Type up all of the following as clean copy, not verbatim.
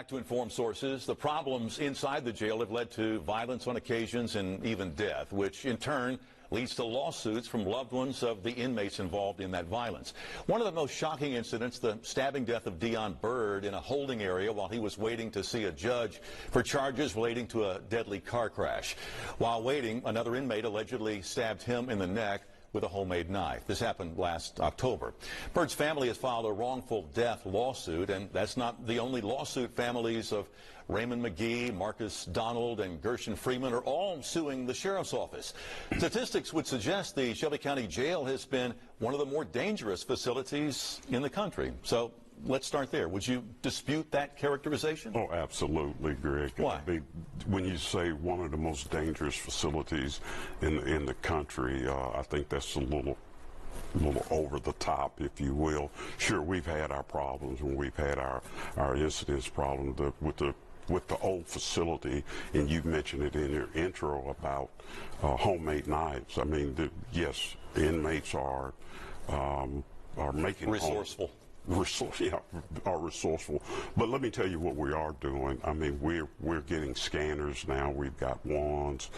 back to inform sources. The problems inside the jail have led to violence on occasions and even death, which in turn leads to lawsuits from loved ones of the inmates involved in that violence. One of the most shocking incidents, the stabbing death of Dion Byrd in a holding area while he was waiting to see a judge for charges relating to a deadly car crash. While waiting, another inmate allegedly stabbed him in the neck with a homemade knife. This happened last October. Byrd's family has filed a wrongful death lawsuit, and that's not the only lawsuit. Families of Raymond McGee, Marcus Donald, and Gershon Freeman are all suing the sheriff's office. Statistics would suggest the Shelby County Jail has been one of the more dangerous facilities in the country. So let's start there. Would you dispute that characterization? Oh, absolutely, Greg. Why? When you say one of the most dangerous facilities in the country, I think that's a little over the top, if you will. Sure, we've had our problems and we've had our incidents problems with the old facility, and you mentioned it in your intro about homemade knives. I mean, yes, inmates are making resourceful. Are resourceful. But let me tell you what we are doing. I mean, we're getting scanners now. We've got wands.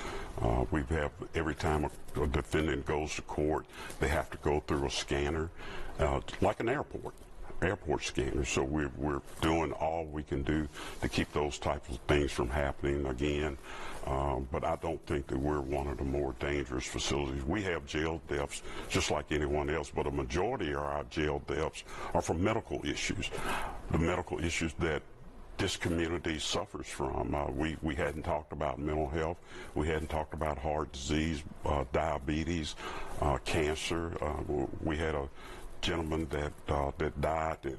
We have, every time a defendant goes to court, they have to go through a scanner, like an airport scanner. So we're doing all we can do to keep those types of things from happening again. But I don't think that we're one of the more dangerous facilities. We have jail deaths just like anyone else, but a majority of our jail deaths are from medical issues. The medical issues that this community suffers from. We hadn't talked about mental health. We hadn't talked about heart disease, diabetes, cancer. We had a gentleman that died that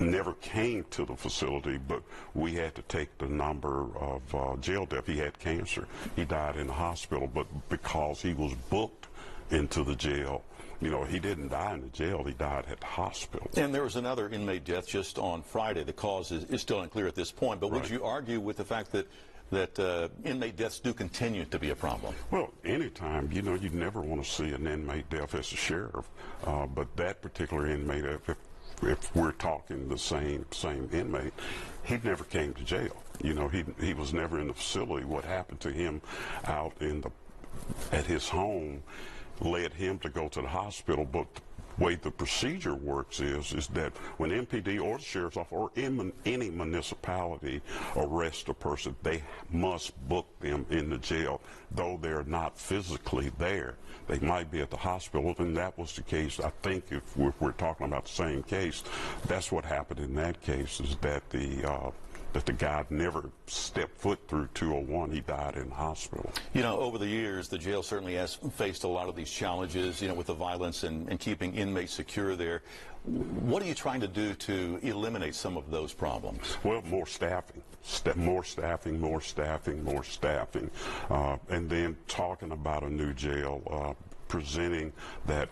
never came to the facility, but we had to take the number of jail death. He had cancer. He died in the hospital, but because he was booked into the jail, you know, he didn't die in the jail. He died at the hospital. And there was another inmate death just on Friday. The cause is still unclear at this point, but would you argue with the fact that inmate deaths do continue to be a problem? Well, anytime, you know, you never want to see an inmate death as a sheriff, but that particular inmate, if we're talking the same inmate, he never came to jail. You know, he was never in the facility. What happened to him out at his home led him to go to the hospital, but the way the procedure works is that when MPD or the sheriff's office or any municipality arrests a person, they must book them in the jail. Though they're not physically there, they might be at the hospital, and that was the case. I think if we're talking about the same case, that's what happened in that case, is that the guy never stepped foot through 201. He died in the hospital. You know, over the years, the jail certainly has faced a lot of these challenges, you know, with the violence and keeping inmates secure there. What are you trying to do to eliminate some of those problems? Well, more staffing. More staffing, and then talking about a new jail, presenting that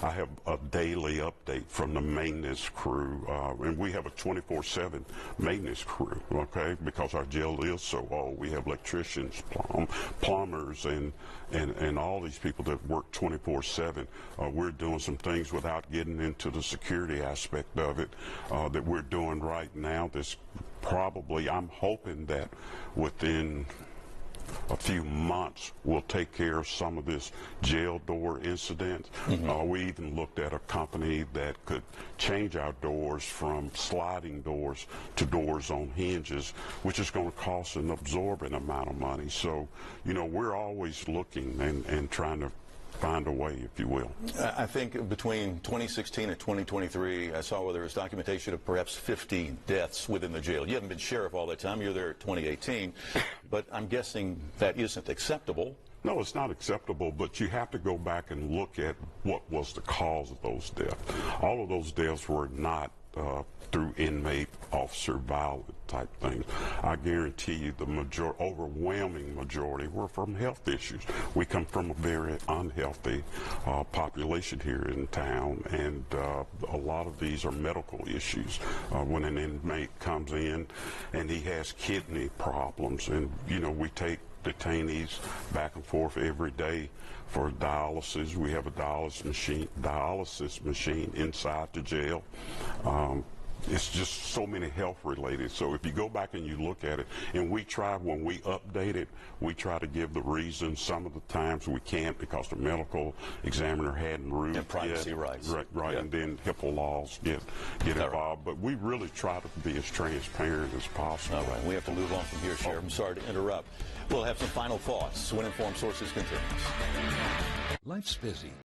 I have a daily update from the maintenance crew, and we have a 24/7 maintenance crew, okay, because our jail is so old. We have electricians, plumbers, and all these people that work 24/7. We're doing some things without getting into the security aspect of it that we're doing right now. This probably, I'm hoping that within a few months we'll take care of some of this jail door incident. We even looked at a company that could change our doors from sliding doors to doors on hinges, which is going to cost an absorbent amount of money. So, you know, we're always looking and trying to find a way, if you will. I think between 2016 and 2023, I saw where there was documentation of perhaps 50 deaths within the jail. You haven't been sheriff all that time. You're there at 2018. But I'm guessing that isn't acceptable. No, it's not acceptable, but you have to go back and look at what was the cause of those deaths. All of those deaths were not through inmate officer violence type things. I guarantee you the overwhelming majority were from health issues. We come from a very unhealthy population here in town, and a lot of these are medical issues. When an inmate comes in and he has kidney problems, and you know, we take detainees back and forth every day for dialysis. We have a dialysis machine inside the jail. it's just so many health related. So if you go back and you look at it, and we try, when we update it, we try to give the reasons. Some of the times we can't because the medical examiner hadn't ruled And privacy yet. rights. Right, Yeah. and then HIPAA laws get involved. But we really try to be as transparent as possible. All right, we have to move on from here, Sheriff. I'm sorry to interrupt. We'll have some final thoughts when Informed Sources continues. Life's busy.